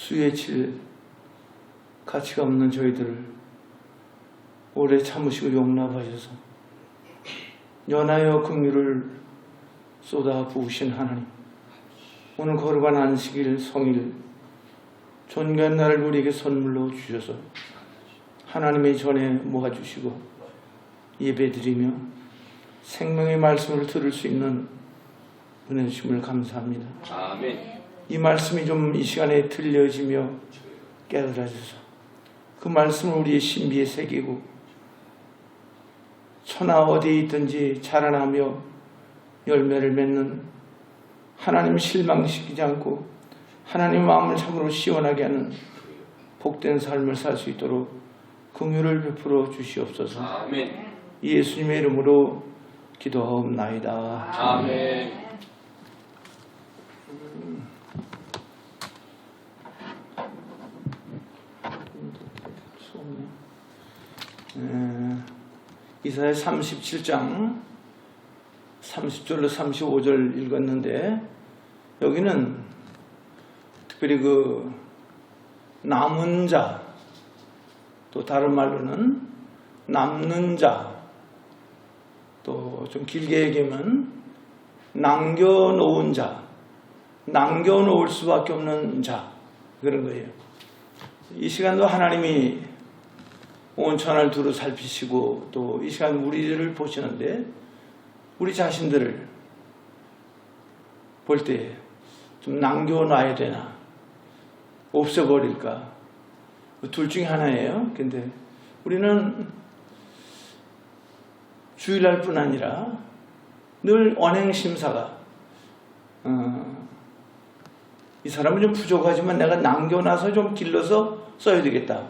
수에 칠 가치가 없는 저희들을 오래 참으시고 용납하셔서 연하여 긍휼을 쏟아 부으신 하나님, 오늘 거룩한 안식일 성일 존귀한 날을 우리에게 선물로 주셔서 하나님의 전에 모아주시고 예배드리며 생명의 말씀을 들을 수 있는 은혜 주심을 감사합니다. 아멘. 이 말씀이 좀 이 시간에 들려지며 깨달아져서 그 말씀을 우리의 신비에 새기고 천하 어디에 있든지 자라나며 열매를 맺는, 하나님 실망시키지 않고 하나님 마음을 참으로 시원하게 하는 복된 삶을 살 수 있도록 긍휼을 베풀어 주시옵소서. 아멘. 예수님의 이름으로 기도하옵나이다. 아멘. 이사야 37장 30절로 35절 읽었는데, 여기는 특별히 그 남은 자, 또 다른 말로는 남는 자, 또 좀 길게 얘기하면 남겨놓은 자, 남겨놓을 수밖에 없는 자, 그런 거예요. 이 시간도 하나님이 온 천하를 두루 살피시고 또 이 시간 우리를 보시는데, 우리 자신들을 볼 때 좀 남겨놔야 되나 없애버릴까, 둘 중에 하나예요. 근데 우리는 주일날 뿐 아니라 늘 언행심사가 이 사람은 좀 부족하지만 내가 남겨놔서 좀 길러서 써야 되겠다,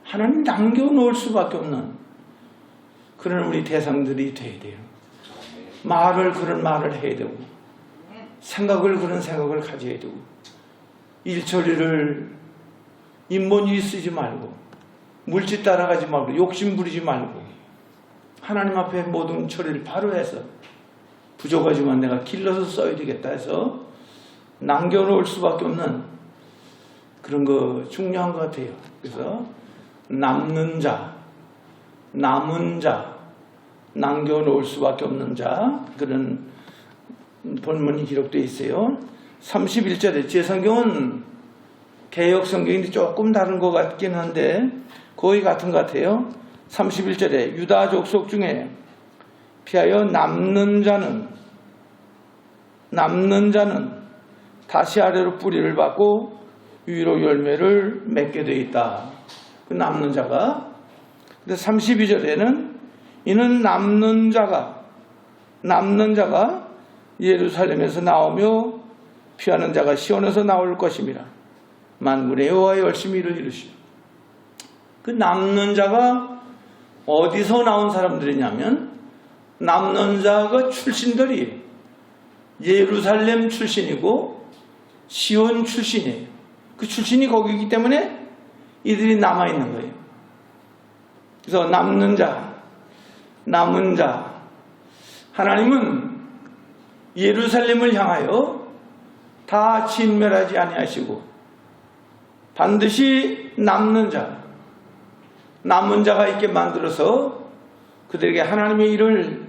하나님 남겨놓을 수밖에 없는 그런 우리 대상들이 돼야 돼요. 말을 그런 말을 해야 되고, 생각을 그런 생각을 가져야 되고, 일처리를 인본주의 쓰지 말고, 물질 따라가지 말고, 욕심 부리지 말고, 하나님 앞에 모든 처리를 바로 해서 부족하지만 내가 길러서 써야 되겠다 해서 남겨놓을 수밖에 없는 그런 거 중요한 것 같아요. 그래서 남는 자, 남은 자, 남겨놓을 수밖에 없는 자, 그런 본문이 기록되어 있어요. 31절에 제 성경은 개역 성경인데 조금 다른 것 같긴 한데 거의 같은 것 같아요. 31절에 유다 족속 중에 피하여 남는 자는 다시 아래로 뿌리를 받고 위로 열매를 맺게 되어 있다. 그 남는 자가. 근데 32절에는 이는 남는 자가 예루살렘에서 나오며 피하는 자가 시온에서 나올 것임이라. 만군의 여호와의 열심히 일을 이루시오. 그 남는 자가 어디서 나온 사람들이냐면 남는 자가 출신들이 예루살렘 출신이고 시온 출신이에요. 그 출신이 거기이기 때문에 이들이 남아있는 거예요. 그래서 남는 자, 하나님은 예루살렘을 향하여 다 진멸하지 아니하시고 반드시 남는 자가 있게 만들어서 그들에게 하나님의 일을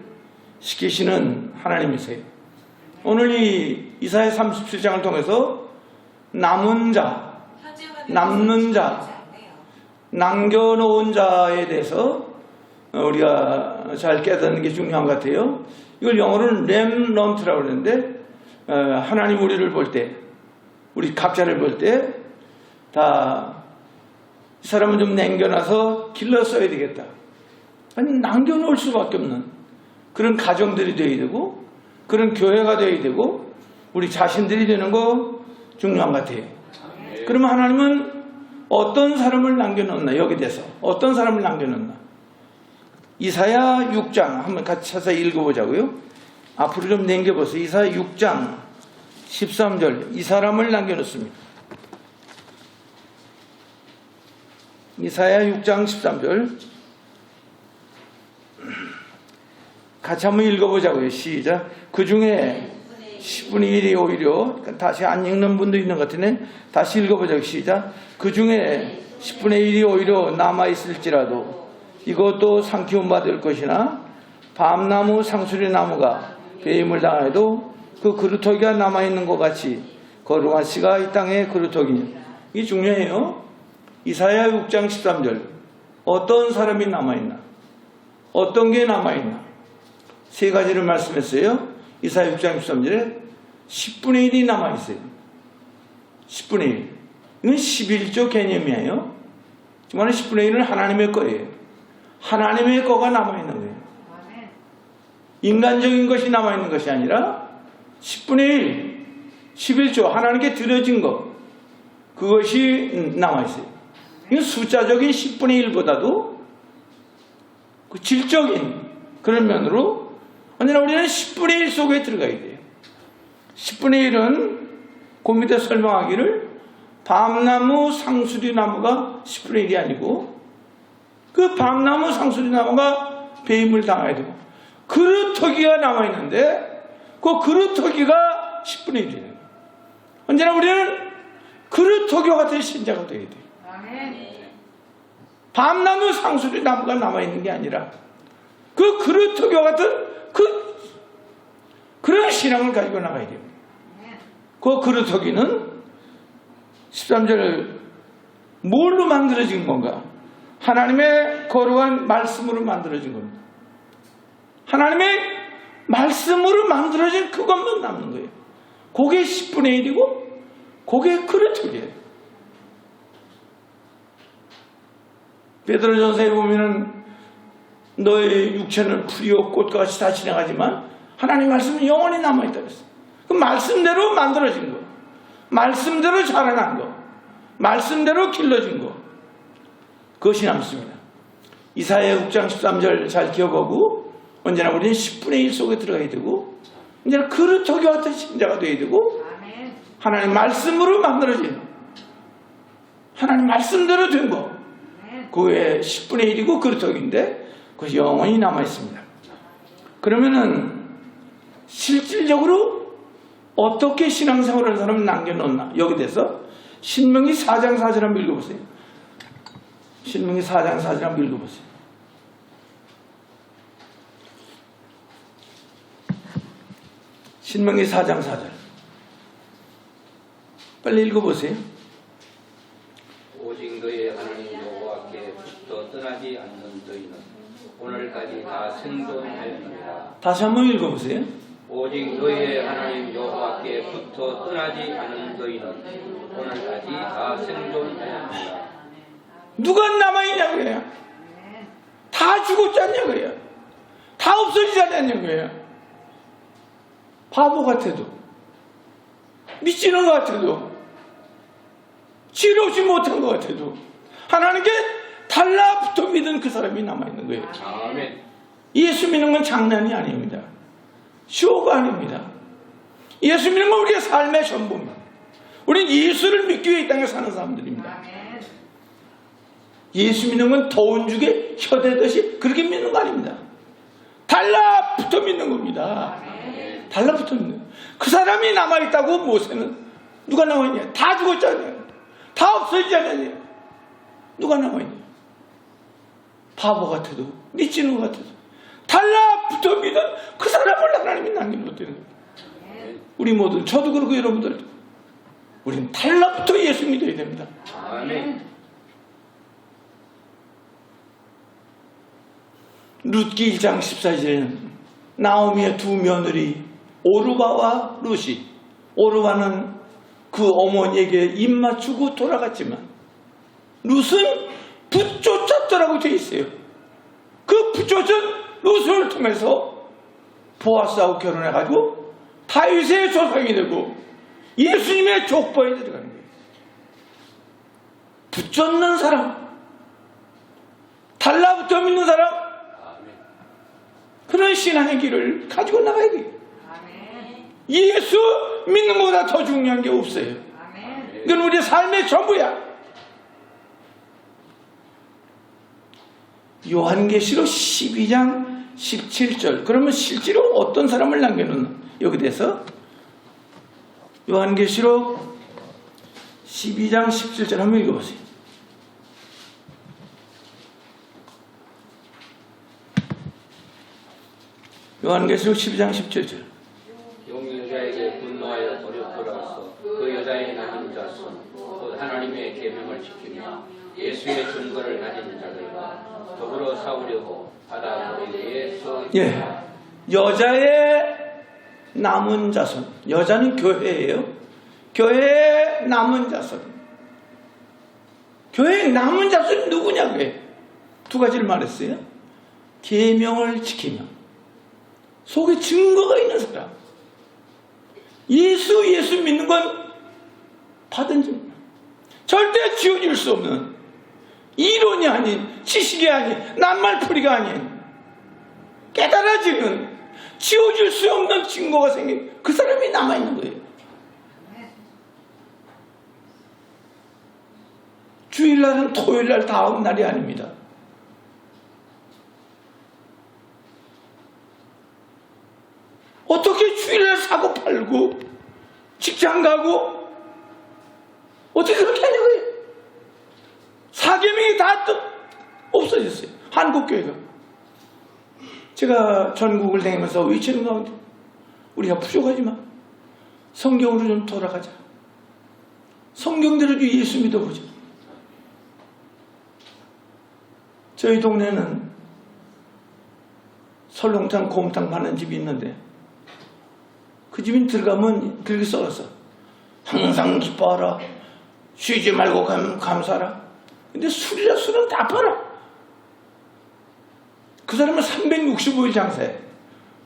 시키시는 하나님이세요. 오늘 이 이사야 37장을 통해서 남는 자, 남겨놓은 자에 대해서 우리가 잘 깨닫는 게 중요한 것 같아요. 이걸 영어로는 렘넌트라고 그러는데, 하나님 우리를 볼 때, 우리 각자를 볼 때 다 이 사람은 좀 남겨놔서 길러 써야 되겠다, 아니 남겨놓을 수밖에 없는 그런 가정들이 되어야 되고, 그런 교회가 되어야 되고, 우리 자신들이 되는 거 중요한 것 같아요. 그러면 하나님은 어떤 사람을 남겨놓나, 여기 대해서 어떤 사람을 남겨놓나. 이사야 6장 한번 같이 찾아서 읽어보자고요. 앞으로 좀 남겨보세요. 이사야 6장 13절, 이 사람을 남겨놓습니다. 이사야 6장 13절 같이 한번 읽어보자고요. 시작. 그 중에 10분의 1이 오히려 다시 안 읽는 분도 있는 것 같은데 다시 읽어보자. 시작. 그 중에 10분의 1이 오히려 남아있을지라도 이것도 삼키움 받을 것이나 밤나무 상수리나무가 배임을 당해도 그 그루터기가 남아있는 것 같이 거룩한 씨가 이 땅에 그루터기니. 이게 중요해요. 이사야 6장 13절. 어떤 사람이 남아있나? 어떤 게 남아있나? 세 가지를 말씀했어요. 이사야 6장 13절에 10분의 1이 남아있어요. 10분의 1. 이건 11조 개념이에요. 지금 10분의 1은 하나님의 거예요. 하나님의 거가 남아있는 거예요. 인간적인 것이 남아있는 것이 아니라 10분의 1, 11조 하나님께 드려진 것, 그것이 남아있어요. 이건 숫자적인 10분의 1보다도 그 질적인 그런 면으로 언제나 우리는 10분의 1 속에 들어가야 돼요. 10분의 1은 그 밑에 설명하기를 밤나무 상수리나무가 10분의 1이 아니고 그 밤나무 상수리나무가 배임을 당해야 되고 그루터기가 남아있는데 그 그루터기가 10분의 1이에요. 언제나 우리는 그루터기 같은 신자가 되어야 돼요. 밤나무 상수리나무가 남아있는 게 아니라 그 그루터기와 같은 그런 신앙을 가지고 나가야 돼요. 그 그루터기는 13절 뭘로 만들어진 건가? 하나님의 거룩한 말씀으로 만들어진 겁니다. 하나님의 말씀으로 만들어진 그것만 남는 거예요. 그게 10분의 1이고 그게 그루터기예요. 베드로전서에 보면은 너의 육체는 풀이요 꽃같이 다 지나가지만 하나님의 말씀은 영원히 남아있다 그랬어요. 그 말씀대로 만들어진 거, 말씀대로 자라난 거, 말씀대로 길러진 거, 그것이 남습니다. 이사야 6장 13절 잘 기억하고 언제나 우리는 10분의 1 속에 들어가야 되고 언제나 그루터기 같은 신자가 되어야 되고 하나님 말씀으로 만들어진 하나님 말씀대로 된 거, 그게 10분의 1이고 그루터기인데 그것이 영원히 남아있습니다. 그러면은 실질적으로 어떻게 신앙생활을 하는 사람을 남겨놓나? 여기 대해서 신명기 4장 4절 한번 읽어보세요. 신명기 4장 4절 한번 읽어보세요. 신명기 4장 4절 빨리 읽어보세요. 오직 너의 하나님 여호와께 붙어 떠나지 않는 너희는 오늘까지 다 생존하였느니라. 다시 한번 읽어보세요. 오직 너의 하나님 여호와께 붙어 떠나지 않은 너희는 오늘까지 다 생존하였느니라. 누가 남아있냐고요? 다 죽었지 않냐고요? 다 없어지지 않냐고요? 바보 같아도 미치는 것 같아도 지혜롭지 못한 것 같아도 하나님께 달라붙어 믿은 그 사람이 남아있는 거예요. 아멘. 예수 믿는 건 장난이 아닙니다. 쇼가 아닙니다. 예수 믿는 건 우리의 삶의 전부입니다. 우리는 예수를 믿기 위해 이 땅에 사는 사람들입니다. 예수 믿는 건 더운 죽에 혀대듯이 그렇게 믿는 거 아닙니다. 달라붙어 믿는 겁니다. 달라붙어 믿는. 그 사람이 남아있다고 모세는 누가 남아있냐? 다 죽었잖아요. 다 없어지잖아요. 누가 남아있냐? 바보 같아도 미치는 것 같아도 달라붙어 믿은 그 사람을 하나님이 남겨놓는 거예요. 우리 모두 저도 그렇고 여러분들도 우리는 달라붙어 예수 믿어야 됩니다. 아멘. 룻기 1장 14절에는 나오미의 두 며느리 오르바와 룻이, 오르바는 그 어머니에게 입 맞추고 돌아갔지만 룻은 붙쫓았더라고 되어 있어요. 그 붙쫓은 룻을 통해서 보아스하고 결혼해가지고 다윗의 조상이 되고 예수님의 족보에 들어가는 거예요. 붙잡는 사람, 달라붙어 믿는 사람, 그런 신앙의 길을 가지고 나가야 돼요. 예수 믿는 것보다 더 중요한 게 없어요. 이건 우리의 삶의 전부야. 요한계시록 12장 17절. 그러면 실제로 어떤 사람을 남겨놓는 여기 대해서 요한계시록 12장 17절 한번 읽어보세요. 요한계시록 12장 17절. 용이 여자에게 분노하여 돌아가서 그 여자의 낳은 자손 곧 하나님의 계명을 지키며 예수의 증거를 가진 자들과 더불어 싸우려고 바다 거리에 서 있다. 여자의 남은 자손. 여자는 교회예요. 교회의 남은 자손. 교회의 남은 자손이 누구냐고요? 두 가지를 말했어요. 계명을 지키며 속에 증거가 있는 사람. 예수 믿는 건 받은 증거. 절대 지워질 수 없는 이론이 아닌, 지식이 아닌, 낱말풀이가 아닌 깨달아지는, 지워질 수 없는 증거가 생긴 그 사람이 남아있는 거예요. 주일날은 토요일날 다음 날이 아닙니다. 어떻게 주일날 사고 팔고 직장 가고 어떻게 그렇게 하냐고요? 사계명이 다 또 없어졌어요. 한국교회가. 제가 전국을 다니면서 외치는 가운데 우리가 부족하지만 성경으로 좀 돌아가자. 성경대로 예수 믿어보자. 저희 동네는 설렁탕, 곰탕 파는 집이 있는데 그 집인 들어가면 그렇게 써놨어. 항상 기뻐하라. 쉬지 말고 감사하라. 근데 술은 다 팔아. 그 사람은 365일 장사해.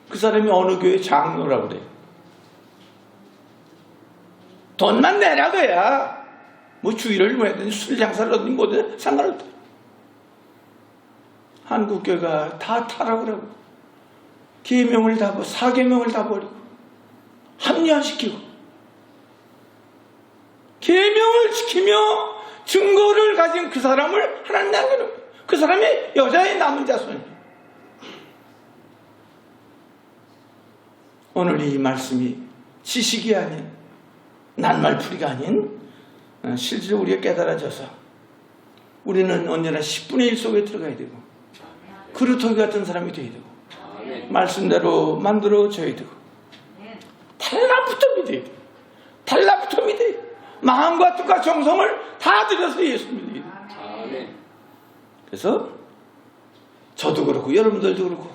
그 사람이 어느 교회 장로라고 그래. 돈만 내라고야. 뭐 주일을 뭐 했더니 술 장사를 하든지 뭐든 상관없다. 한국교회가 다 타라고 그러고 계명을 다 버리고 사계명을 다 버리고 합리화시키고 계명을 지키며 증거를 가진 그 사람을 하나님 남겨놓은 거예요. 그 사람이 여자의 남은 자손이에요. 오늘 이 말씀이 지식이 아닌 낱말풀이가 아닌 실제로 우리가 깨달아져서 우리는 언제나 10분의 1 속에 들어가야 되고 그루터기 같은 사람이 되어야 되고 말씀대로 만들어져야 되고 달라붙어 믿어야 돼요. 달라붙어 믿어야 돼요. 마음과 뜻과 정성을 다 들여서 예수 믿어야 돼요. 그래서 저도 그렇고 여러분들도 그렇고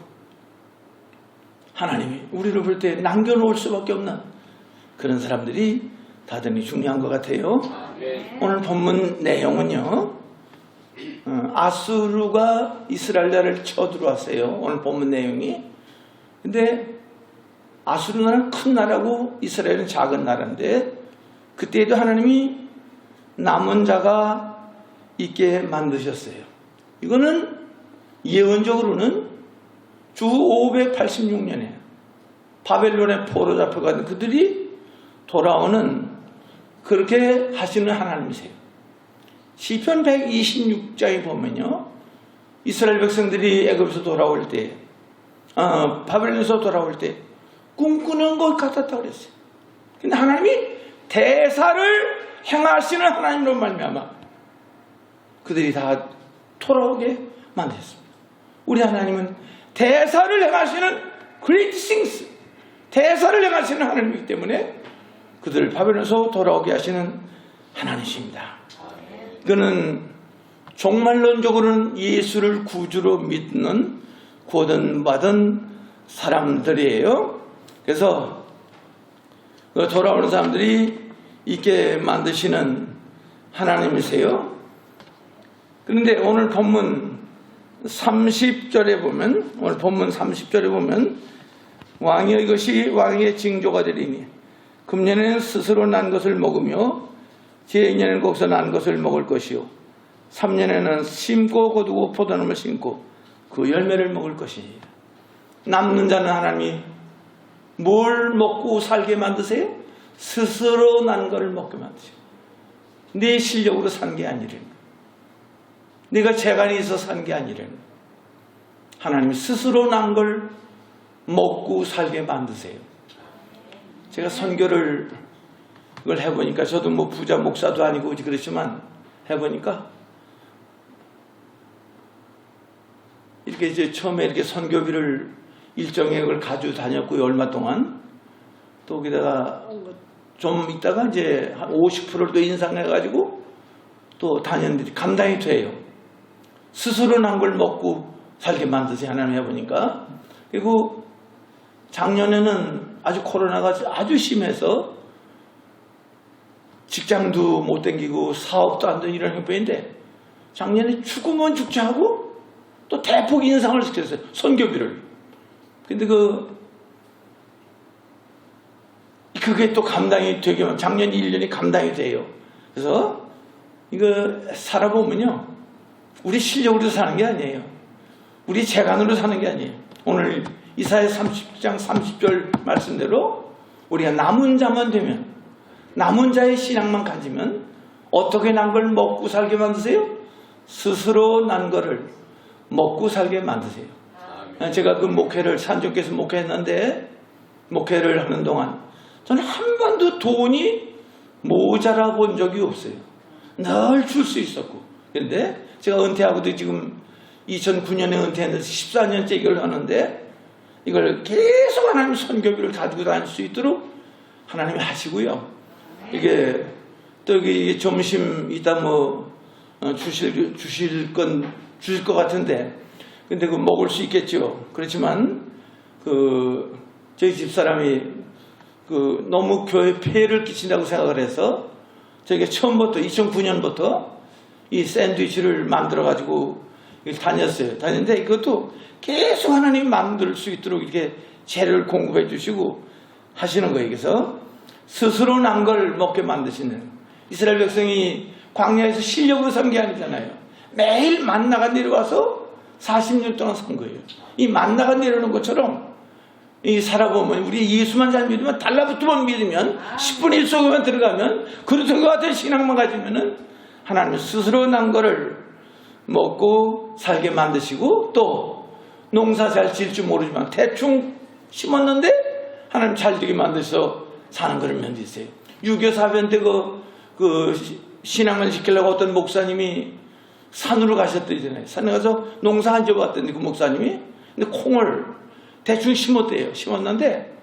하나님이 우리를 볼 때 남겨놓을 수밖에 없는 그런 사람들이 대단히 중요한 것 같아요. 오늘 본문 내용은요, 아수르가 이스라엘을 쳐들어왔어요. 오늘 본문 내용이. 근데 아수르 나라는 큰 나라고 이스라엘은 작은 나라인데 그때에도 하나님이 남은 자가 있게 만드셨어요. 이거는 예언적으로는 주 586년에 바벨론에 포로 잡혀간 그들이 돌아오는 그렇게 하시는 하나님이세요. 시편 126장에 보면요, 이스라엘 백성들이 애굽에서 돌아올 때, 바벨론에서 돌아올 때 꿈꾸는 것 같았다고 그랬어요. 근데 하나님이 대사를 행하시는 하나님으로 말미암아 그들이 다 돌아오게 만드셨습니다. 우리 하나님은 대사를 행하시는 great things, 대사를 행하시는 하나님이기 때문에 그들을 바벨론에서 돌아오게 하시는 하나님이십니다. 이거는 종말론적으로는 예수를 구주로 믿는 구원받은 사람들이에요. 그래서 돌아오는 사람들이 있게 만드시는 하나님이세요. 그런데 오늘 본문 30절에 보면, 오늘 본문 30절에 보면 왕이여 이것이 왕의 징조가 되리니 금년에는 스스로 난 것을 먹으며 제2년에는 거기서 난 것을 먹을 것이요 3년에는 심고 거두고 포도나무를 심고 그 열매를 먹을 것이니라. 남는 자는 하나님이 뭘 먹고 살게 만드세요? 스스로 난 것을 먹게 만드세요. 내 실력으로 산 게 아니라는 거예요. 내가 재간이 있어 산 게 아니라는 거예요. 하나님이 스스로 난 걸 먹고 살게 만드세요. 제가 선교를 그걸 해보니까 저도 뭐 부자 목사도 아니고 그렇지만 해보니까 이렇게 이제 처음에 이렇게 선교비를 일정액을 가지고 다녔고요. 얼마 동안. 또 거기다가 좀 있다가 이제 한 50%를 또 인상해가지고 또 다녔는데 감당이 돼요. 스스로 난 걸 먹고 살게 만드세요. 하나님 해보니까. 그리고 작년에는 아주 코로나가 아주 심해서 직장도 못 다니고 사업도 안 되는 이런 형편인데 작년에 죽으면 죽지 하고 또 대폭 인상을 시켰어요. 선교비를. 근데 그게 또 감당이 되게 작년 1년이 감당이 돼요. 그래서 이거 살아보면요. 우리 실력으로 사는 게 아니에요. 우리 재간으로 사는 게 아니에요. 오늘 이사야 30장 30절 말씀대로 우리가 남은 자만 되면 남은 자의 신앙만 가지면 어떻게 난 걸 먹고 살게 만드세요? 스스로 난 거를 먹고 살게 만드세요. 제가 그 목회를 산정께서 목회했는데 목회를 하는 동안 저는 한 번도 돈이 모자라 본 적이 없어요. 늘 줄 수 있었고. 그런데 제가 은퇴하고도 지금 2009년에 은퇴했는데 14년째 이걸 하는데 이걸 계속 하나님 선교비를 가지고 다닐 수 있도록 하나님이 하시고요. 이게 또 이게 점심 이따 뭐 주실 것 같은데 근데 그 먹을 수 있겠죠. 그렇지만 저희 집사람이 너무 교회에 폐해를 끼친다고 생각을 해서 저희가 처음부터 2009년부터 이 샌드위치를 만들어 가지고 다녔어요. 다녔는데 이것도 계속 하나님이 만들 수 있도록 이렇게 재료를 공급해 주시고 하시는 거예요. 그래서 스스로 난 걸 먹게 만드시는 이스라엘 백성이 광야에서 실력으로 산 게 아니잖아요. 매일 만나가 내려와서 40년 동안 산 거예요. 이 만나가 내려오는 것처럼 이 살아보면 우리 예수만 잘 믿으면 달라붙으면 믿으면 10분의 1 속에만 들어가면 그렇던 것 같은 신앙만 가지면은 하나님은 스스로 난 거를 먹고 살게 만드시고 또 농사 잘 지을 줄 모르지만 대충 심었는데 하나님 잘 되게 만드셔서 사는 거를 면드세요. 유교 사변 때 신앙을 지키려고 어떤 목사님이 산으로 가셨더니잖아요. 산에 가서 농사 안 지어봤더니 그 목사님이 근데 콩을 대충 심었대요. 심었는데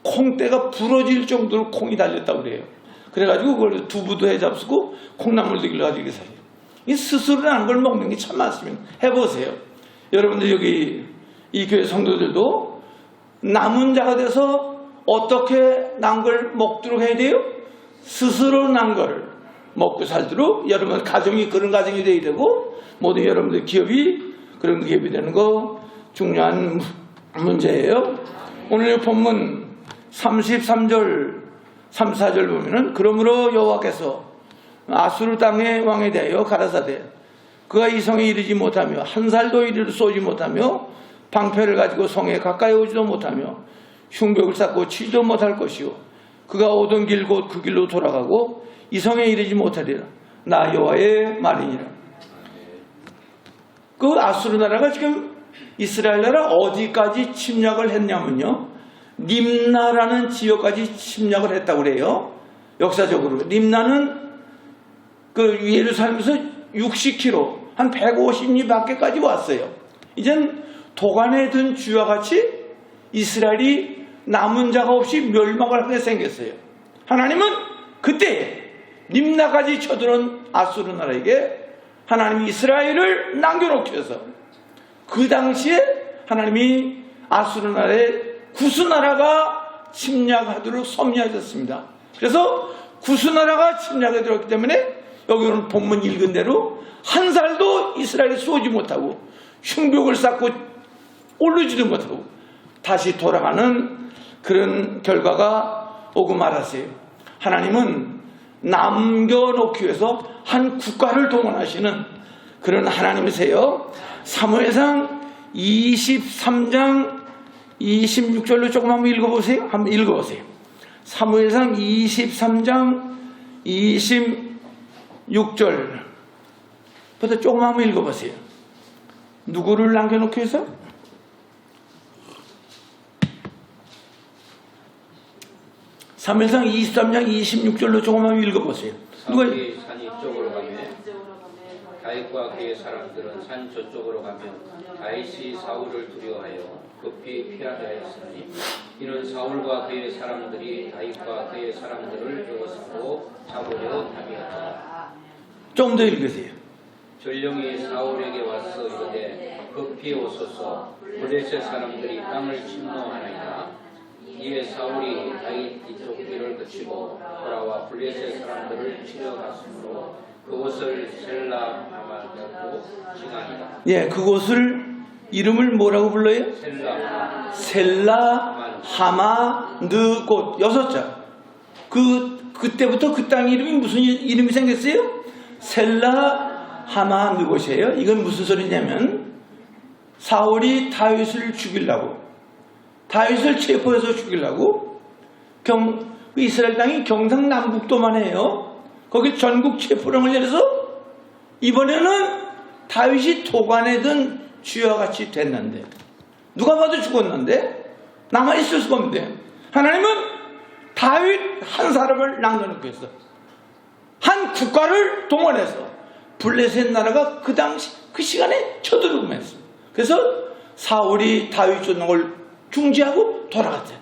콩대가 부러질 정도로 콩이 달렸다고 그래요. 그래가지고 그걸 두부도 해 잡수고 콩나물도 길러가지고 이렇게 살아요. 이 스스로 나는 걸 먹는 게 참 많습니다. 해보세요. 여러분들 여기 이 교회 성도들도 남은 자가 돼서 어떻게 난 걸 먹도록 해야 돼요? 스스로 난 걸 먹고 살도록 여러분 가정이 그런 가정이 돼야 되고 모든 여러분들 기업이 그런 기업이 되는 거 중요한 문제예요. 오늘 본문 33절 3, 4절 보면은 그러므로 여호와께서 아수르 땅의 왕에 대하여 가라사대 그가 이 성에 이르지 못하며 한 살도 이르러 쏘지 못하며 방패를 가지고 성에 가까이 오지도 못하며 흉벽을 쌓고 치지도 못할 것이요 그가 오던 길 곧 그 길로 돌아가고 이 성에 이르지 못하리라. 나 여호와의 말이니라. 그 아수르 나라가 지금 이스라엘 나라 어디까지 침략을 했냐면요. 림나라는 지역까지 침략을 했다고 그래요. 역사적으로. 림나는 그 예루살렘에서 60km, 한 150리 밖에까지 왔어요. 이젠 도간에 든 쥐와 같이 이스라엘이 남은 자가 없이 멸망을 하게 생겼어요. 하나님은 그때 림나까지 쳐들어온 아수르 나라에게 하나님이 이스라엘을 남겨놓기 위해서 그 당시에 하나님이 아수르 나라의 구스나라가 침략하도록 섭리하셨습니다. 그래서 구스나라가 침략에 들었기 때문에 여기는 본문 읽은 대로 한 살도 이스라엘이 쏘지 못하고 흉벽을 쌓고 오르지도 못하고 다시 돌아가는 그런 결과가 오고 말았어요. 하나님은 남겨놓기 위해서 한 국가를 동원하시는 그런 하나님이세요. 사무엘상 23장 26절로 조금 한번 읽어보세요. 한번 읽어보세요. 사무엘상 23장 26절부터 조금 한번 읽어보세요. 누구를 남겨놓기 위해서? 사무엘상 23장 26절로 조금만 읽어보세요. 누가 사울이 산 이쪽으로 가며 다윗과 그의 사람들은 산 저쪽으로 가며 다윗이 사울을 두려워하여 급히 피하려 했으니 이는 사울과 그의 사람들이 다윗과 그의 사람들을 에워싸고 잡으려 함이었더라. 좀 더 읽으세요. 전령이 사울에게 와서 이르되 급히 오소서 블레셋 사람들이 땅을 침노하나이다. 이에 사울이 다윗 이쪽 길을 거치고 돌아와 블레셋 사람들을 치러 갔으므로 그곳을 셀라 하마다고 칭하니라. 예, 그곳을 이름을 뭐라고 불러요? 셀라 하마 느곳 6자. 그때부터 그 땅 이름이 무슨 이름이 생겼어요? 셀라 하마 느곳이에요. 이건 무슨 소리냐면 사울이 다윗을 죽이려고, 다윗을 체포해서 죽이려고 이스라엘 땅이 경상남북도만 해요. 거기 전국 체포령을 내려서 이번에는 다윗이 도관에 든 쥐와 같이 됐는데, 누가 봐도 죽었는데 남아있을 수가 없는데 하나님은 다윗 한 사람을 남겨놓고 있어. 한 국가를 동원해서 블레셋 나라가 그 당시 그 시간에 쳐들어오면서, 그래서 사울이 다윗 쫓는 중지하고 돌아갔대.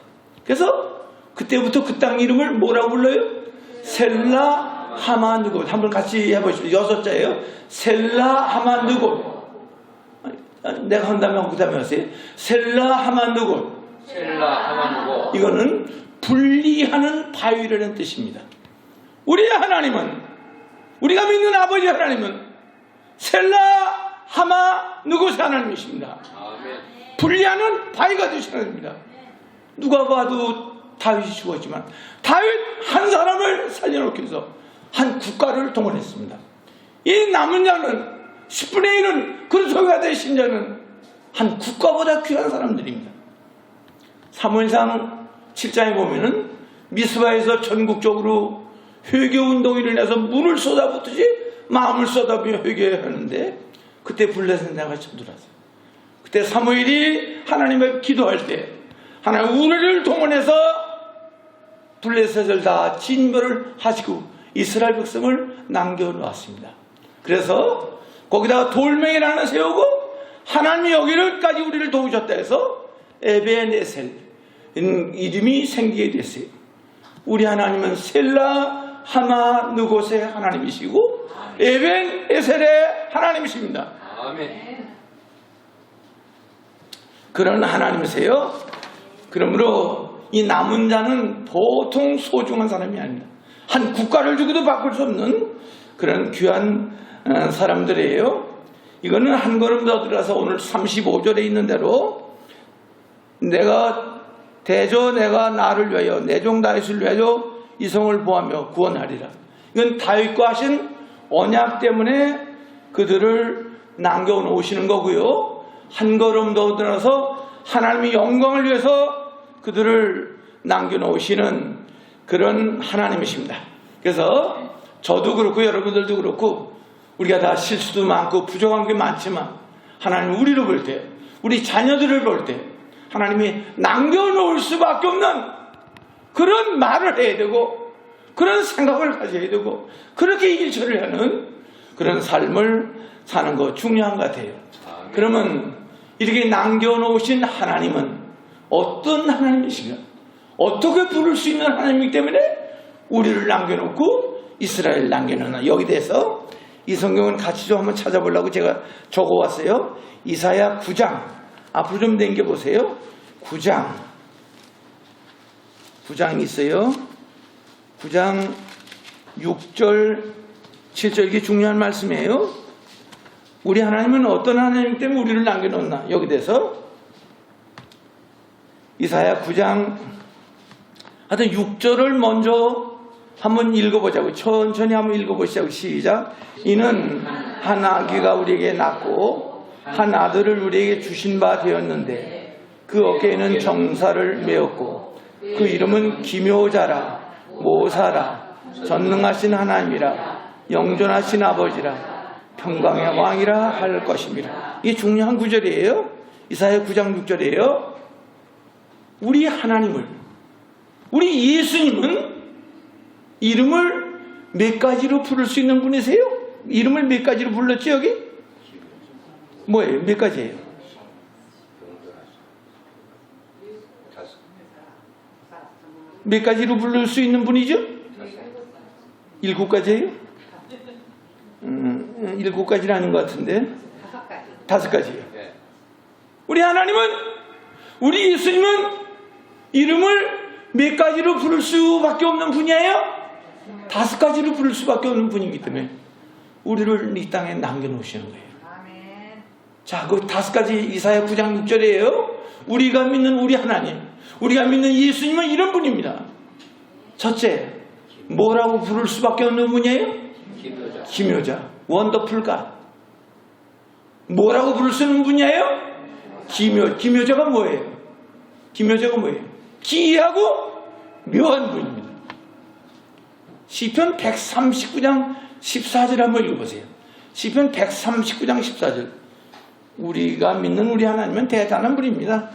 그래서 그때부터 그 땅 이름을 뭐라고 불러요? 셀라 하마 느곳. 한번 같이 해보시죠. 6자예요. 셀라 하마 느곳. 내가 한다면 그 다음에 하세요. 셀라 하마 느곳. 셀라 하마 느곳. 이거는 분리하는 바위라는 뜻입니다. 우리의 하나님은, 우리가 믿는 아버지 하나님은 셀라 하마 느곳의 하나님이십니다. 아멘. 분리하는 바위가 되시는 겁니다. 누가 봐도 다윗이 죽었지만 다윗 한 사람을 살려놓기 위해서 한 국가를 동원했습니다. 이 남은 자는 10분의 1은 그리스도가 되신 자는 한 국가보다 귀한 사람들입니다. 사무엘상 7장에 보면은 미스바에서 전국적으로 회개운동이 일어나서 물을 쏟아붓듯이 마음을 쏟아부어 회개하는데 그때 블레셋 나라가 쳐들어왔어요. 그때 사무엘이 하나님을 기도할 때 하나님 우리를 동원해서 블레셋을 다 진멸을 하시고 이스라엘 백성을 남겨놓았습니다. 그래서 거기다가 돌멩이를 하나 세우고 하나님이 여기를까지 우리를 도우셨다 해서 에벤에셀 이름이 생기게 됐어요. 우리 하나님은 셀라 하마 느곳의 하나님이시고 에벤에셀의 하나님이십니다. 아멘. 그런 하나님이세요. 그러므로 이 남은 자는 보통 소중한 사람이 아닙니다. 한 국가를 주고도 바꿀 수 없는 그런 귀한 사람들이에요. 이거는 한 걸음 더 들어가서 오늘 35절에 있는 대로 내가 대저 내가 나를 위하여 내 종 다윗을 위하여 이성을 보하며 구원하리라. 이건 다윗과 하신 언약 때문에 그들을 남겨놓으시는 거고요. 한 걸음 더 들어가서 하나님의 영광을 위해서 그들을 남겨놓으시는 그런 하나님이십니다. 그래서 저도 그렇고 여러분들도 그렇고 우리가 다 실수도 많고 부족한 게 많지만 하나님 우리를 볼 때, 우리 자녀들을 볼 때 하나님이 남겨놓을 수밖에 없는 그런 말을 해야 되고 그런 생각을 가져야 되고 그렇게 일처리를 하는 그런 삶을 사는 거 중요한 것 같아요. 그러면 이렇게 남겨놓으신 하나님은 어떤 하나님이신가? 어떻게 부를 수 있는 하나님이기 때문에 우리를 남겨놓고 이스라엘 남겨놓나? 여기 대해서 이 성경은 같이 좀 한번 찾아보려고 제가 적어왔어요. 이사야 9장 앞으로 좀 당겨보세요. 9장 있어요. 9장 6절 7절 이게 중요한 말씀이에요. 우리 하나님은 어떤 하나님 때문에 우리를 남겨놓나? 여기 대해서 이사야 9장 하여튼 6절을 먼저 한번 읽어보자고. 천천히 한번 읽어보시자고. 시작. 이는 한 아기가 우리에게 낳고 한 아들을 우리에게 주신 바 되었는데 그 어깨에는 정사를 메었고 그 이름은 기묘자라 모사라 전능하신 하나님이라 영존하신 아버지라 평강의 왕이라 할 것입니다. 이게 중요한 구절이에요. 이사야 9장 6절이에요. 우리 하나님을 우리 예수님은 이름을 몇 가지로 부를 수 있는 분이세요? 이름을 몇 가지로 불렀지 여기? 뭐예요? 몇 가지예요? 몇 가지로 부를 수 있는 분이죠? 7가지예요? 7가지는 아닌 것 같은데 5가지예요. 우리 하나님은, 우리 예수님은 이름을 몇 가지로 부를 수밖에 없는 분이에요? 5가지로 부를 수밖에 없는 분이기 때문에 우리를 이 땅에 남겨놓으시는 거예요. 자, 그 5가지 이사야 9장 6절이에요. 우리가 믿는 우리 하나님, 우리가 믿는 예수님은 이런 분입니다. 첫째, 뭐라고 부를 수밖에 없는 분이에요? 기묘자, 원더풀 갓. 뭐라고 부를 수 있는 분이에요? 기묘자가 뭐예요? 기묘자가 뭐예요? 기이하고 묘한 분입니다. 시편 139장 14절 한번 읽어보세요. 시편 139장 14절. 우리가 믿는 우리 하나님은 대단한 분입니다.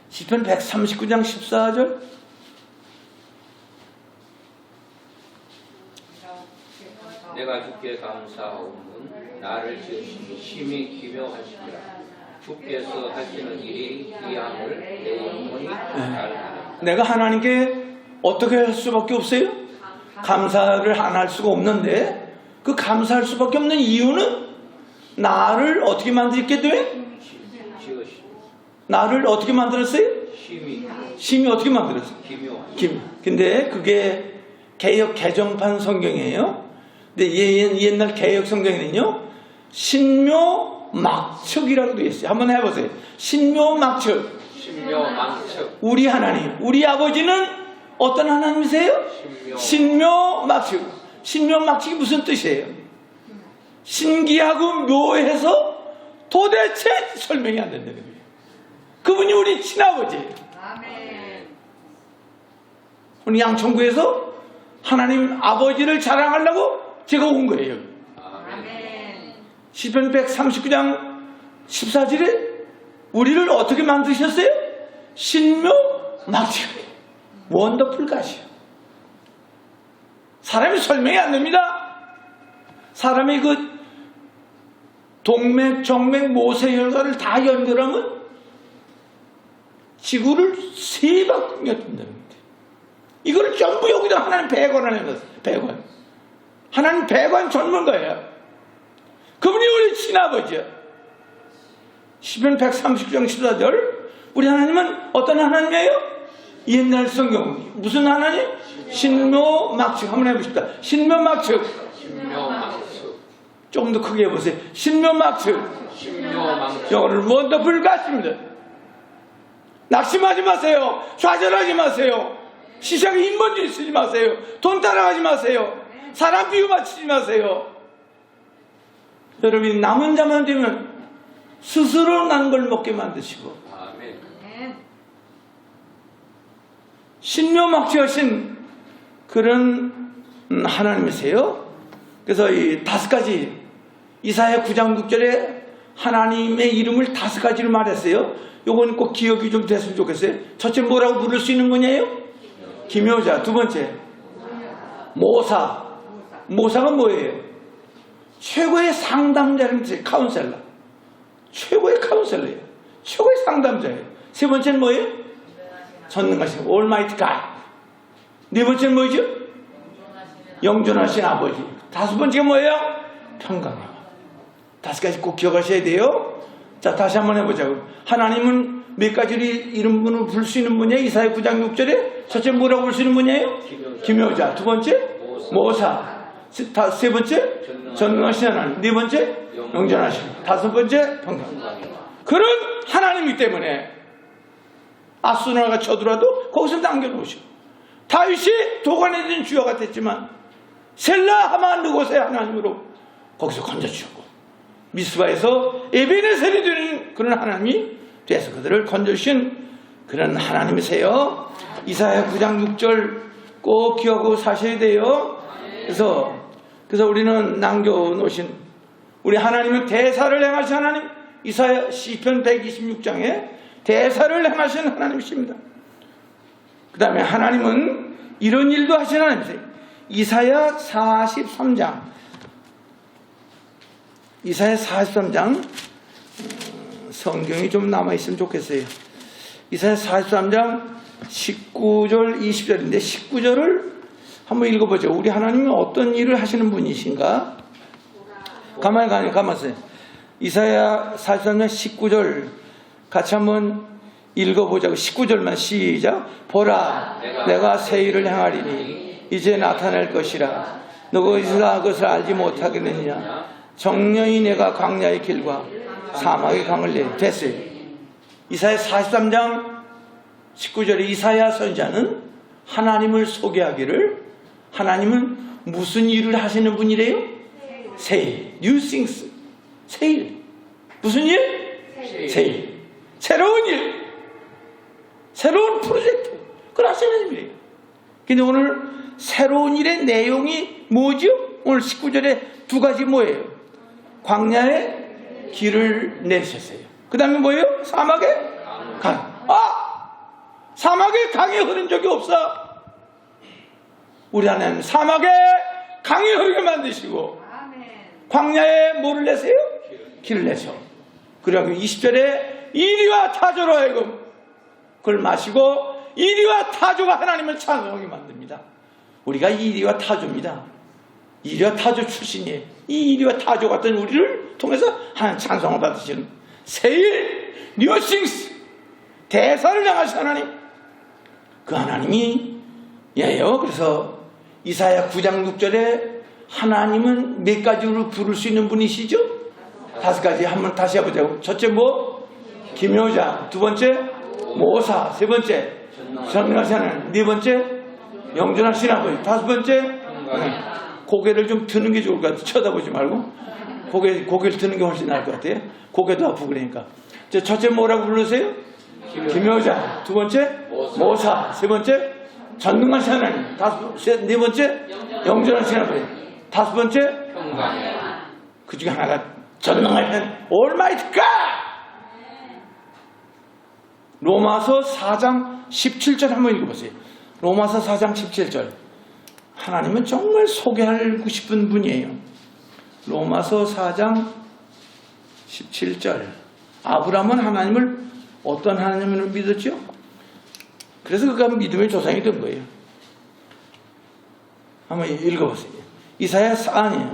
시편 139장 14절. 내가 주께 감사하오는 나를 지으시니 심히 기묘하시니라. 주께서 하시는 일이 기함을 내 영혼이 알아나니. 내가 하나님께 어떻게 할 수밖에 없어요? 감사를 안 할 수가 없는데, 그 감사할 수밖에 없는 이유는 나를 어떻게 만들게 돼? 나를 어떻게 만들었어요? 심히 어떻게 만들었어요? 근데 그게 개역 개정판 성경이에요. 근데 옛날 개역 성경에는요, 신묘막측이라고 되어 있어요. 한번 해보세요. 신묘막측. 우리 하나님, 우리 아버지는 어떤 하나님이세요? 신묘막측. 신묘막측이 무슨 뜻이에요? 신기하고 묘해서 도대체 설명이 안 된다는 거예요. 그분이 우리 친아버지예요. 우리 양천구에서 하나님 아버지를 자랑하려고 제가 온 거예요. 시편 139장 14절에 우리를 어떻게 만드셨어요? 신묘막측, 원더풀 갓이요. 사람이 설명이 안 됩니다. 사람이 그 동맥, 정맥, 모세혈관을 다 연결하면 지구를 3바퀴 뜬다는 겁니다. 이걸 전부 여기다 하나님 배관 안에 넣었어요. 배관. 하나님 배관 전문가예요. 그분이 우리 친아버지야. 시편 139장 14절. 우리 하나님은 어떤 하나님이에요? 옛날 성경 무슨 하나님? 신묘막측. 한번 해보십시다. 신묘막측. 조금 더 크게 해보세요. 신묘막측. 영어를 원더풀 갓입니다. 낙심하지 마세요. 좌절하지 마세요. 시장에 인본주의 쓰지 마세요. 돈 따라가지 마세요. 사람 비유 맞추지 마세요. 여러분이 남은 자만 되면 스스로 난 걸 먹게 만드시고, 신묘막측하신 그런 하나님이세요. 그래서 이 5가지 이사야 9장 6절에 하나님의 이름을 5가지로 말했어요. 요건 꼭 기억이 좀 됐으면 좋겠어요. 첫째, 뭐라고 부를 수 있는 분이에요? 기묘자. 두 번째, 모사. 모사가 뭐예요? 최고의 상담자라는 뜻이에요. 카운셀러. 최고의 카운셀러예요. 최고의 상담자예요. 세 번째는 뭐예요? 전능하신 올마이티 갓. 네 번째는 뭐죠? 영존하신 아버지. 5번째가 뭐예요? 평강의 왕. 5가지 꼭 기억하셔야 돼요. 자, 다시 한번 해보자고. 하나님은 몇 가지로 이름으로 부를 수 있는 분이에요? 이사야 9장 6절에 첫째 뭐라고 부를 수 있는 분이에요? 기묘자. 두 번째 모사. 세 번째 전능하신 하나님. 네 번째 영존하신. 5번째 평강. 그런 하나님이기 때문에 아수나가 쳐들어도 거기서 남겨놓으시고, 다윗이 도관에 든 주여 같았지만 셀라 하만 누곳의 하나님으로 거기서 건져주셨고, 미스바에서 에베네셀이 되는 그런 하나님이 돼서 그들을 건져주신 그런 하나님이세요. 이사야 9장 6절 꼭 기억하고 사셔야 돼요. 그래서 우리는 남겨놓으신 우리 하나님은 대사를 행하신 하나님. 이사야 시편 126장에 대사를 행하신 하나님이십니다. 그 다음에 하나님은 이런 일도 하시나요? 이사야 43장. 이사야 43장. 성경이 좀 남아있으면 좋겠어요. 이사야 43장 19절 20절인데 19절을 한번 읽어보죠. 우리 하나님은 어떤 일을 하시는 분이신가? 가만히 있어요. 이사야 43장 19절 같이 한번 읽어보자고. 19절만 시작. 보라, 내가 새 일을 행하리니 이제 나타날 것이라. 너희가 그것을 알지 못하겠느냐. 정령이 내가 광야의 길과 사막의 강을 내. 됐어요. 이사야 43장 19절에 이사야 선지자는 하나님을 소개하기를, 하나님은 무슨 일을 하시는 분이래요? 새 일. New things. 새 일. 무슨 일? 새 일. 새로운 일. 새로운 프로젝트. 그걸 하시는 일이에요. 근데 오늘 새로운 일의 내용이 뭐죠? 오늘 19절에 두 가지 뭐예요? 광야에 길을 내셨어요. 그 다음에 뭐예요? 사막에 강. 사막에 강이 흐른 적이 없어. 우리 하나님 사막에 강이 흐르게 만드시고 광야에 뭐를 내세요? 길을 내셔. 그리고 20절에 이리와 타조로 하여금 그걸 마시고 이리와 타조가 하나님을 찬송하게 만듭니다. 우리가 이리와 타조입니다. 이리와 타조 출신이에요. 이 이리와 타조 같은 우리를 통해서 하나님 찬송을 받으시는 새일 뉴싱스 대사를 향하신 하나님, 그 하나님이 예요. 그래서 이사야 9장 6절에 하나님은 몇 가지로 부를 수 있는 분이시죠? 5가지. 한번 다시 해보자고. 첫째 뭐? 기묘자. 두 번째 모사. 세 번째 전능하신 하나님. 네 번째 영존하신 아버지. 다섯 번째 고개를 좀 드는 게 좋을 것 같아요. 쳐다보지 말고 고개를 드는 게 훨씬 나을 것 같아요. 고개도 아프고 그러니까. 첫째 뭐라고 부르세요? 기묘자. 두 번째 모사. 세 번째 전능하신 하나님. 네 번째 영존하신 아버지. 다섯 번째 그 중에 하나가 전능하신 올마이티 갓. 로마서 4장 17절 한번 읽어보세요. 로마서 4장 17절. 하나님은 정말 소개하고 싶은 분이에요. 로마서 4장 17절. 아브라함은 하나님을 어떤 하나님을 믿었죠? 그래서 그가 믿음의 조상이 된 거예요. 한번 읽어보세요.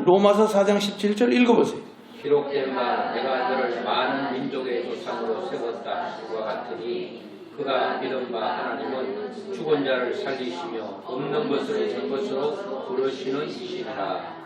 로마서 4장 17절 읽어보세요. 기록된 바 내가 그를 많은 민족의 조상으로 세웠다 하심과 같으니 그가 믿은 바 하나님은 죽은 자를 살리시며 없는 것을 있는 것으로 부르시는 이시니라.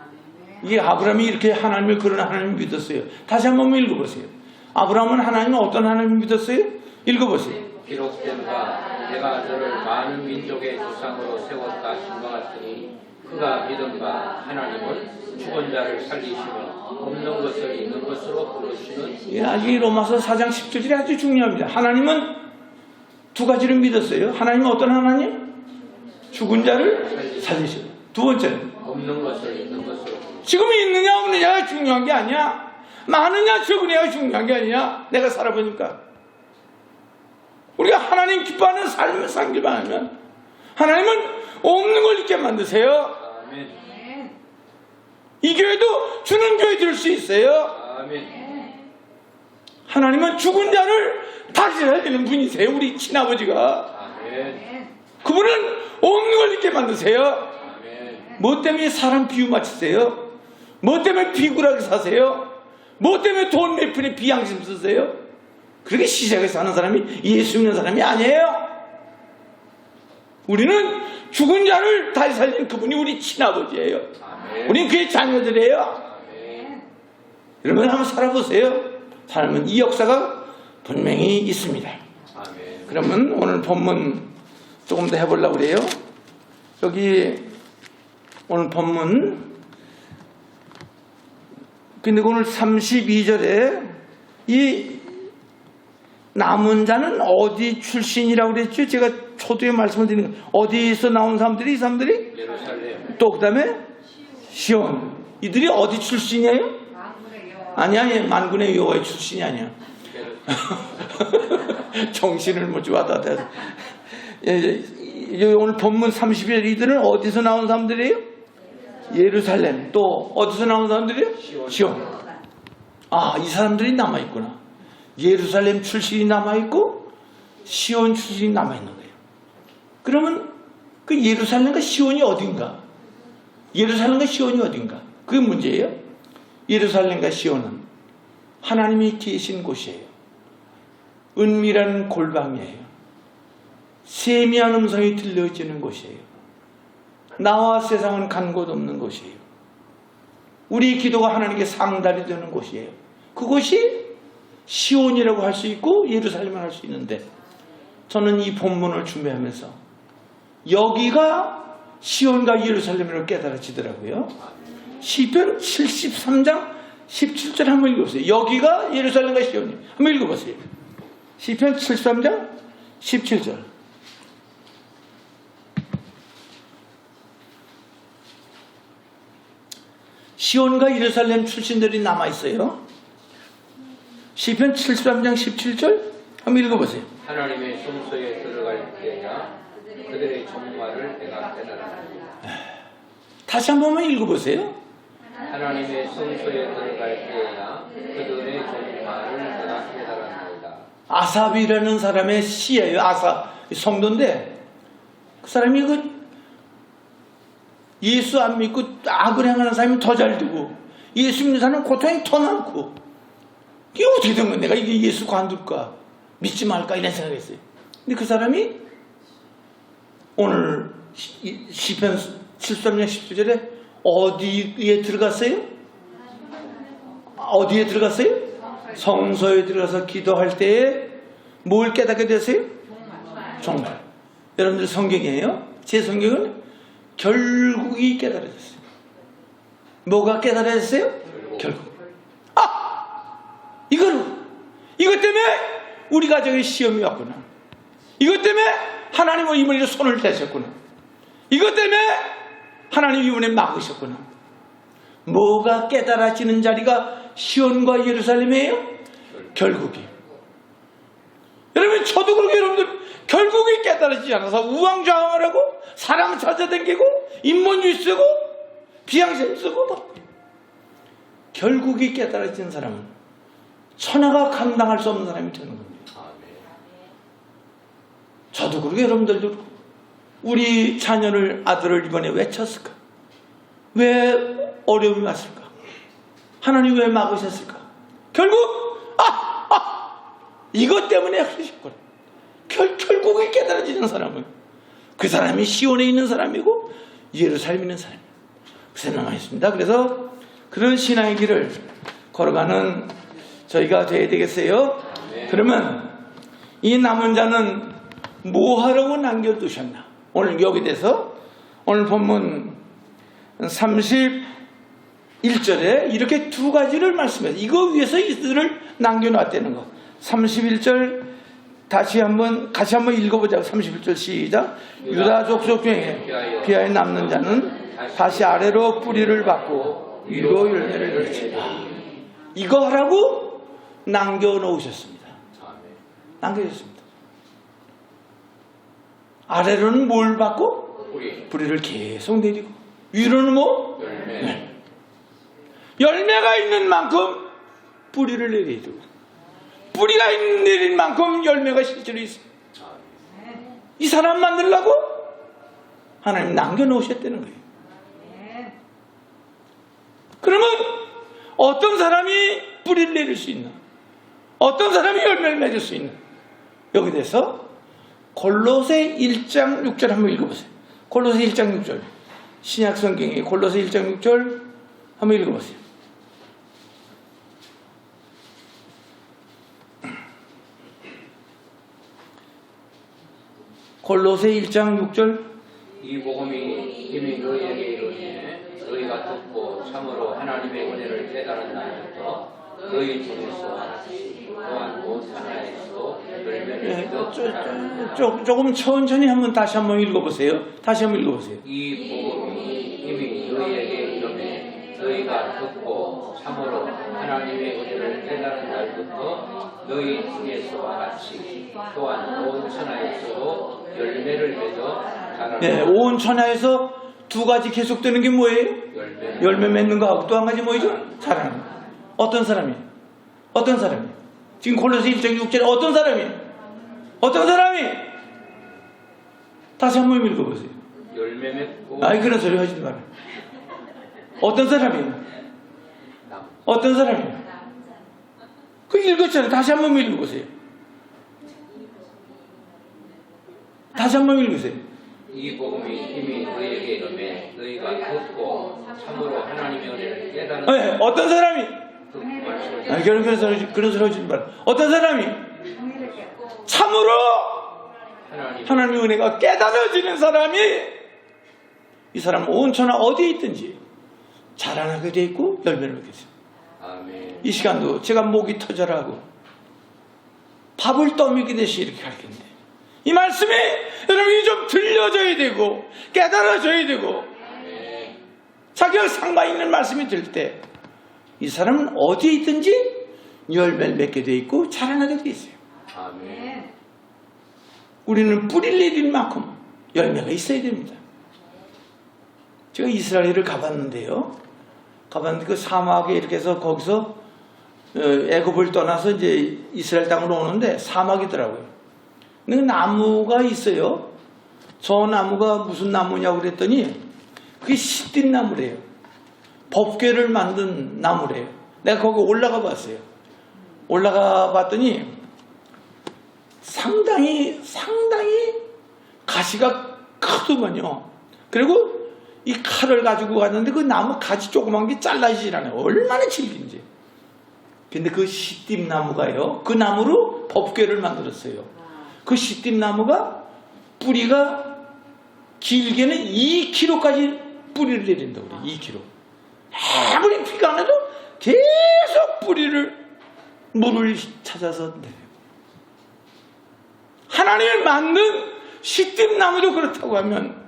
이게 아브라함이 이렇게 하나님을 그런 하나님을 믿었어요. 다시 한번 읽어보세요. 아브라함은 하나님을 어떤 하나님을 믿었어요? 읽어보세요. 기록된 바 내가 그를 많은 민족의 조상으로 세웠다 하심과 같으니 그가 믿은 바 하나님은 죽은 자를 살리시며 없는 것을 있는 것으로 부르시는. 아직 로마서 4장 10절이 아주 중요합니다. 하나님은 두 가지를 믿었어요. 하나님은 어떤 하나님? 죽은 자를 살리시고. 두 번째는 없는 것을 있는 것으로. 지금 있느냐 없느냐가 중요한 게 아니야. 많으냐 적으냐가 중요한 게 아니야. 내가 살아보니까 우리가 하나님 기뻐하는 삶을 살기만 하면 하나님은 없는 걸 있게 만드세요. 아멘. 이 교회도 주는 교회 될 수 있어요. 아멘. 하나님은 죽은 자를 다시 살리는 분이세요. 우리 친아버지가. 아멘. 그분은 없는 걸 있게 만드세요. 아멘. 뭐 때문에 사람 비유 맞추세요? 뭐 때문에 비굴하게 사세요? 뭐 때문에 돈 몇 푼에 비양심 쓰세요? 그렇게 시작해서 하는 사람이 예수 믿는 사람이 아니에요. 우리는 죽은 자를 다시 살리는 그분이 우리 친아버지예요. 아멘. 우리는 그의 자녀들이에요. 아멘. 여러분 한번 살아보세요. 삶은 이 역사가 분명히 있습니다. 아멘. 그러면 오늘 본문 조금 더 해보려고 그래요. 여기 오늘 본문 근데 오늘 32절에 이 남은 자는 어디 출신이라고 그랬죠? 제가 초두에 말씀을 드리는 거예요. 어디에서 나온 사람들이? 이 사람들이? 예루살렘. 또 그 다음에 시온. 이들이 어디 출신이에요? 아니야, 만군의 여호와의 출신이 아니야. 정신을 못 받아서 오늘 본문 30일 이들은 어디서 나온 사람들이에요? 예루살렘. 또 어디서 나온 사람들이에요? 시온. 아, 이 사람들이 남아있구나. 예루살렘 출신이 남아있고 시온 출신이 남아있는 거예요. 그러면 그 예루살렘과 시온이 어딘가? 예루살렘과 시온이 어딘가? 그게 문제예요. 예루살렘과 시온은 하나님이 계신 곳이에요. 은밀한 골방이에요. 세미한 음성이 들려지는 곳이에요. 나와 세상은 간 곳 없는 곳이에요. 우리 기도가 하나님께 상달이 되는 곳이에요. 그곳이 시온이라고 할 수 있고 예루살렘을 할 수 있는데, 저는 이 본문을 준비하면서 여기가 시온과 예루살렘으로 깨달아지더라고요. 시편 73장 17절 한번 읽어보세요. 여기가 예루살렘과 시온이에요. 한번 읽어보세요. 시편 73장 17절. 시온과 예루살렘 출신들이 남아있어요. 시편 73장 17절 한번 읽어보세요. 하나님의 성소에 들어갈 때야 그들의 종말을 내가 깨달았나이다. 다시 한 번만 읽어보세요. 하나님의 성소에 들어갈 때야 그들의 종말을 내가 깨달았나이다. 아삽이라는 사람의 시예요. 아삽 성도인데, 그 사람이 예수 안 믿고 악을 행하는 사람이 더 잘 되고 예수 믿는 사람은 고통이 더 많고, 이게 어떻게 된 거야? 내가 이게 예수 관둘까 믿지 말까 이런 생각했어요. 근데 그 사람이 오늘 시편 73장 17절에 어디에 들어갔어요? 어디에 들어갔어요? 성소에 들어가서 기도할 때에 뭘 깨닫게 됐어요? 정말. 여러분들 성경이에요. 제 성경은 결국이 깨달아졌어요. 뭐가 깨달아졌어요? 결국. 이것 때문에 우리 가정에 시험이 왔구나. 이것 때문에 하나님은 이번에 손을 대셨구나. 이것 때문에 하나님 이번에 막으셨구나. 뭐가 깨달아지는 자리가 시온과 예루살렘이에요? 결국이. 여러분, 저도 그렇게 여러분들 결국이 깨달아지지 않아서 우왕좌왕을 하고 사람 찾아다니고 인문주의 쓰고 비양심 쓰고, 결국이 깨달아진 사람은 천하가 감당할 수 없는 사람이 되는 겁니다. 저도 그러고 여러분들도 그러고. 우리 자녀를, 아들을 이번에 왜 쳤을까? 왜 어려움이 왔을까? 하나님 왜 막으셨을까? 결국 이것 때문에 그러셨구나. 결국에 깨달아지는 사람은 그 사람이 시온에 있는 사람이고 예루살렘에 있는 사람이에요. 그래서 남아있습니다. 그래서 그런 신앙의 길을 걸어가는 저희가 돼야 되겠어요. 그러면 이 남은 자는 뭐 하려고 남겨두셨나? 오늘 여기 대해서 오늘 본문 31절에 이렇게 두 가지를 말씀해요. 이거 위해서 이들을 남겨놨다는 거. 31절 같이 한번 읽어보자고. 31절 시작. 유다 족속 중에 비하에 남는 자는 다시 아래로 뿌리를 받고 위로 열매를 맺히라. 이거 하라고 남겨놓으셨습니다. 남겨주셨습니다. 아래로는 뭘 받고? 뿌리를 계속 내리고, 위로는 뭐? 열매가 있는 만큼 뿌리를 내리고, 뿌리가 내린 만큼 열매가 실제로 있어요. 이 사람 만들려고 하나님 남겨놓으셨다는 거예요. 그러면 어떤 사람이 뿌리를 내릴 수 있나? 어떤 사람이 열매를 맺을 수 있나? 여기 대해서 골로새 1장 6절 한번 읽어보세요. 골로새 1장 6절. 신약 성경에 골로새 1장 6절 한번 읽어보세요. 골로새 1장 6절. 이 복음이 이미 너희에게 이르니 너희가 듣고 참으로 하나님의 은혜를 깨달은 날부터 너희 중에서 하나씩 또한 곧 하나에서도 열매를 조금 천천히 다시 한번 읽어보세요. 다시 한번 읽어보세요. 이 복음이 이미 너희에게 이르니 너희가 듣고 참으로 하나님의 은혜를 깨달은 날부터 너희 중에서와 같이 또한 온 천하에서도 열매를 맺어 자라는 네, 온 천하에서 두 가지 계속되는 게 뭐예요? 열매 맺는 거하고 또 한 가지 뭐죠? 자라는 거. 어떤 사람이? 어떤 사람이? 지금 골로새 1장 6절에 어떤 사람이? 어떤 사람이? 다시 한번 읽어보세요. 열매 맺고 아이 그런 소리 하지 마라. 어떤 사람이? 어떤 사람이? 그 읽었잖아요. 다시 한번 읽어보세요. 다시 한번 읽으세요. 이 복음이 이미 너희에게 이르매 너희가 듣고 참으로 하나님의 은혜를 깨닫는 네, 어떤 사람이? 그 말씀을 아니, 그런 소리 하지 마라. 어떤 사람이? 참으로 하나님의 은혜가 깨달아지는 사람이, 이 사람은 온 천하 어디에 있든지 자라나게 돼 있고 열매를 맺게 돼요. 아멘. 이 시간도 제가 목이 터져라고 밥을 떠먹이듯이 이렇게 가르쳤는데, 이 말씀이 여러분이 좀 들려줘야 되고 깨달아져야 되고, 자기가 상관있는 말씀이 들 때 이 사람은 어디에 있든지 열매를 맺게 돼 있고 자라나게 돼 있어요. 아멘. 우리는 뿌리를 내릴 만큼 열매가 있어야 됩니다. 제가 이스라엘을 가봤는데요. 가봤는데 그 사막에 이렇게 해서 거기서 애굽을 떠나서 이제 이스라엘 땅으로 오는데 사막이더라고요. 근데 나무가 있어요. 저 나무가 무슨 나무냐고 그랬더니 그게 시띠나무래요. 법궤를 만든 나무래요. 내가 거기 올라가 봤어요. 올라가 봤더니 상당히 가시가 크더만요. 그리고 이 칼을 가지고 갔는데 그 나무 가지 조그만 게 잘라지질 않아요. 얼마나 질긴지. 근데 그 시띠나무가요, 그 나무로 법궤를 만들었어요. 그 시띠나무가 뿌리가 길게는 2km까지 뿌리를 내린다고 그래요. 2km. 아무리 비가 안 와도 계속 뿌리를, 물을 찾아서 내려요. 하나님을 만든 시띠나무도 그렇다고 하면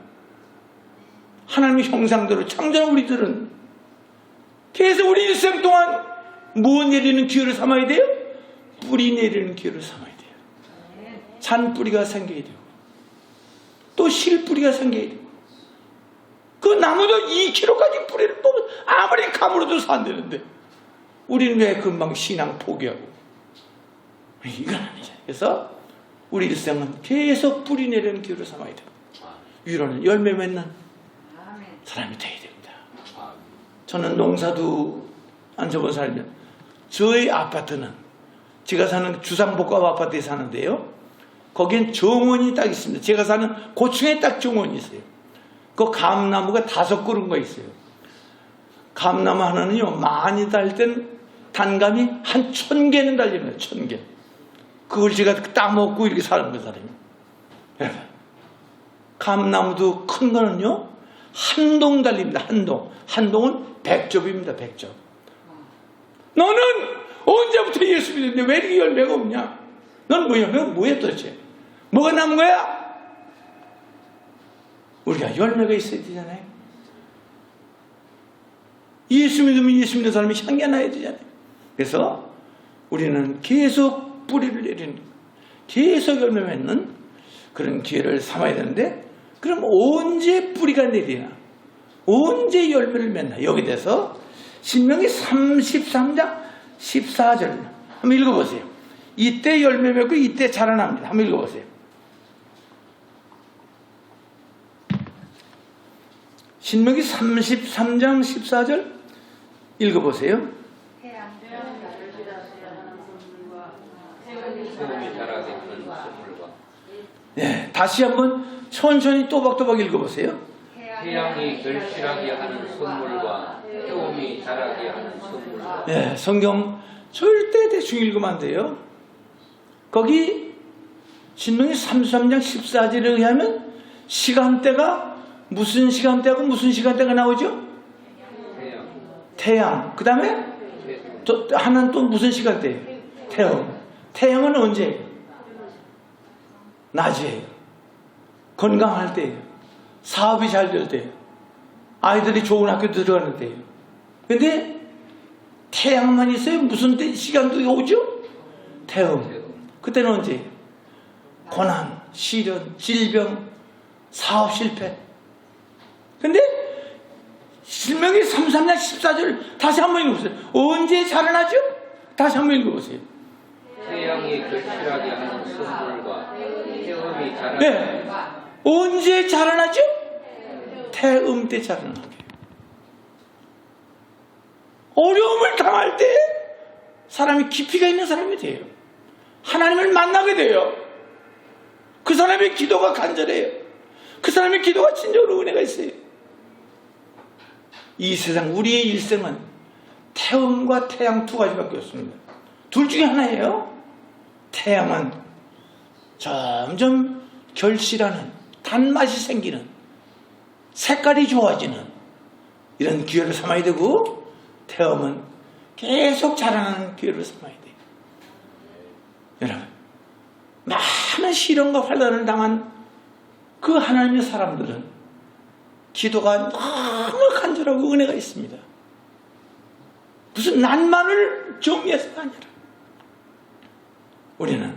하나님의 형상대로 창조한 우리들은 계속 우리 일생 동안 무엇 내리는 기회를 삼아야 돼요? 뿌리 내리는 기회를 삼아야 돼요. 잔뿌리가 생겨야 되고 또 실뿌리가 생겨야 되고, 그 나무도 2km까지 뿌리를 뽑아 아무리 가물어도 안 되는데 우리는 왜 금방 신앙 포기하고, 이건 아니죠. 그래서 우리 일생은 계속 뿌리 내리는 기회를 삼아야 돼요. 위로는 열매 맺는 사람이 되어야 됩니다. 저는 농사도 안 접어 살면, 저희 아파트는 제가 사는 주상복합 아파트에 사는데요, 거기엔 정원이 딱 있습니다. 제가 사는 고층에 딱 정원이 있어요. 그 감나무가 5그루가 있어요. 감나무 하나는요, 많이 달 땐 단감이 한 1000개는 달립니다. 1000개. 그걸 제가 따먹고 이렇게 사는 거 사람이. 여러분, 감나무도 큰 거는요, 한 동 달립니다. 한 동은 100접입니다. 100접. 너는 언제부터 예수 믿었는데 왜 이렇게 열매가 없냐? 넌 뭐야 도대체? 뭐가 남은 거야? 우리가 열매가 있어야 되잖아요. 예수 믿으면 예수 믿는 사람이 향기 나야 되잖아요. 그래서 우리는 계속 뿌리를 내리는, 계속 열매 맺는 그런 기회를 삼아야 되는데, 그럼 언제 뿌리가 내리나? 언제 열매를 맺나? 여기 대해서 신명기 33장 14절 한번 읽어보세요. 이때 열매 맺고 이때 자라납니다. 한번 읽어보세요. 신명기 33장 14절 읽어보세요. 네, 다시 한번 천천히 또박또박 읽어보세요. 태양이 결실하게 하는 선물과 태움이 자라게 하는 선물과. 네, 성경 절대 대충 읽으면 안 돼요. 거기 신명기 33장 14절에 의하면 시간대가 무슨 시간대하고 무슨 시간대가 나오죠? 태양. 그 다음에 하나는 또 무슨 시간대예요? 태양. 태양은 언제예요? 낮이에요. 건강할 때예요. 사업이 잘 될 때예요. 아이들이 좋은 학교 들어가는 때예요. 근데 태양만 있어요? 무슨 시간도 오죠? 태양. 그때는 언제? 고난, 시련, 질병, 사업 실패. 근데 신명기 33장 14절 다시 한번 읽어보세요. 언제 자라나죠? 다시 한번 읽어보세요. 태양이 결실하게 하는 선물과 태음이 자라나게. 네. 언제 자라나죠? 태음 때 자라나게. 어려움을 당할 때 사람이 깊이가 있는 사람이 돼요. 하나님을 만나게 돼요. 그 사람의 기도가 간절해요. 그 사람의 기도가 진정으로 은혜가 있어요. 이 세상 우리의 일생은 태음과 태양 두 가지밖에 없습니다. 둘 중에 하나예요. 태양은 점점 결실하는, 단맛이 생기는, 색깔이 좋아지는 이런 기회를 삼아야 되고, 태음은 계속 자라나는 기회를 삼아야 돼요. 여러분, 많은 시련과 환난을 당한 그 하나님의 사람들은 기도가 너무 간절하고 은혜가 있습니다. 무슨 난만을 정리해서가 아니라 우리는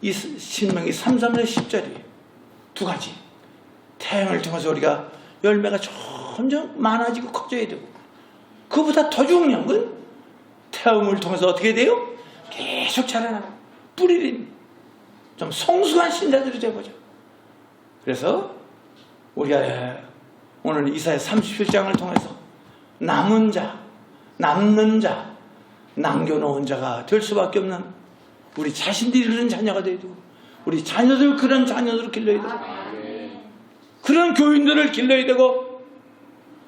이 신명기 33장 10절이에요. 두 가지. 태양을 통해서 우리가 열매가 점점 많아지고 커져야 되고, 그보다 더 중요한 건 태음을 통해서 어떻게 돼요? 계속 자라나는 뿌리를 좀 성숙한 신자들이 되어보자. 그래서 우리가 오늘 이사야 37장을 통해서 남은 자, 남는 자, 남겨놓은 자가 될 수밖에 없는 우리 자신들이 그런 자녀가 되어야 되고, 우리 자녀들 그런 자녀들을 길러야 되고, 그런 교인들을 길러야 되고,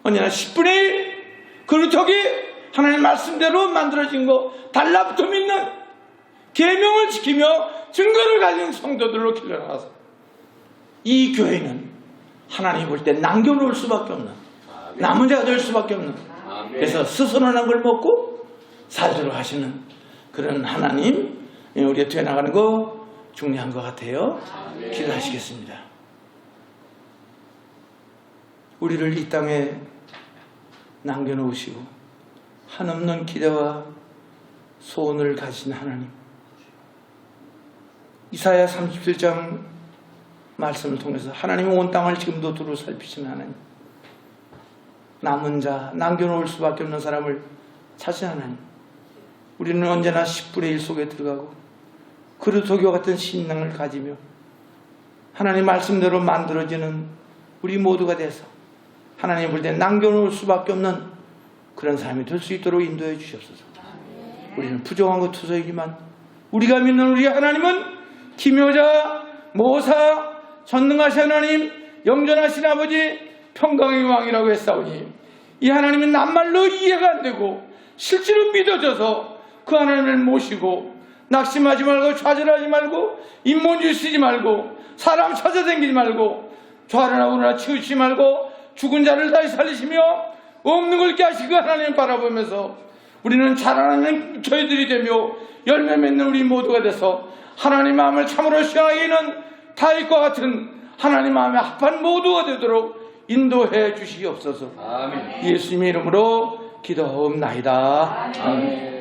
언제나 10분의 1 그리고 저기 하나님 말씀대로 만들어진 거 달라붙어 믿는, 계명을 지키며 증거를 가진 성도들로 길러나가서 이 교회는 하나님이 볼 때 남겨놓을 수밖에 없는, 남은 자가 될 수밖에 없는, 그래서 스스로는 걸 먹고 살도록 하시는 그런 하나님, 우리가 되어나가는 거 중요한 것 같아요. 기도하시겠습니다. 우리를 이 땅에 남겨놓으시고 한없는 기대와 소원을 가진 하나님, 이사야 37장 말씀을 통해서 하나님은 온 땅을 지금도 두루 살피시는 하나님, 남은 자, 남겨놓을 수밖에 없는 사람을 찾으신 하나님, 우리는 언제나 10분의 1 속에 들어가고 그리스도교 같은 신앙을 가지며 하나님 말씀대로 만들어지는 우리 모두가 돼서 하나님 볼 때 남겨놓을 수밖에 없는 그런 삶이 될 수 있도록 인도해 주시옵소서. 우리는 부족한 것 투성이지만 우리가 믿는 우리 하나님은 기묘자, 모사, 전능하신 하나님, 영전하신 아버지, 평강의 왕이라고 했사오니 이 하나님은 낱말로 이해가 안 되고 실제로 믿어져서 그 하나님을 모시고 낙심하지 말고 좌절하지 말고 인본주의 쓰지 말고 사람 찾아다니지 말고 좌르나 우르나 치우치지 말고 죽은 자를 다시 살리시며 없는 걸 깨 하시고 하나님을 바라보면서 우리는 자라나는 저희들이 되며 열매 맺는 우리 모두가 돼서 하나님 마음을 참으로 시원하게 하는 다윗과 같은 하나님 마음에 합한 모두가 되도록 인도해 주시옵소서. 아멘. 예수님의 이름으로 기도하옵나이다. 아멘.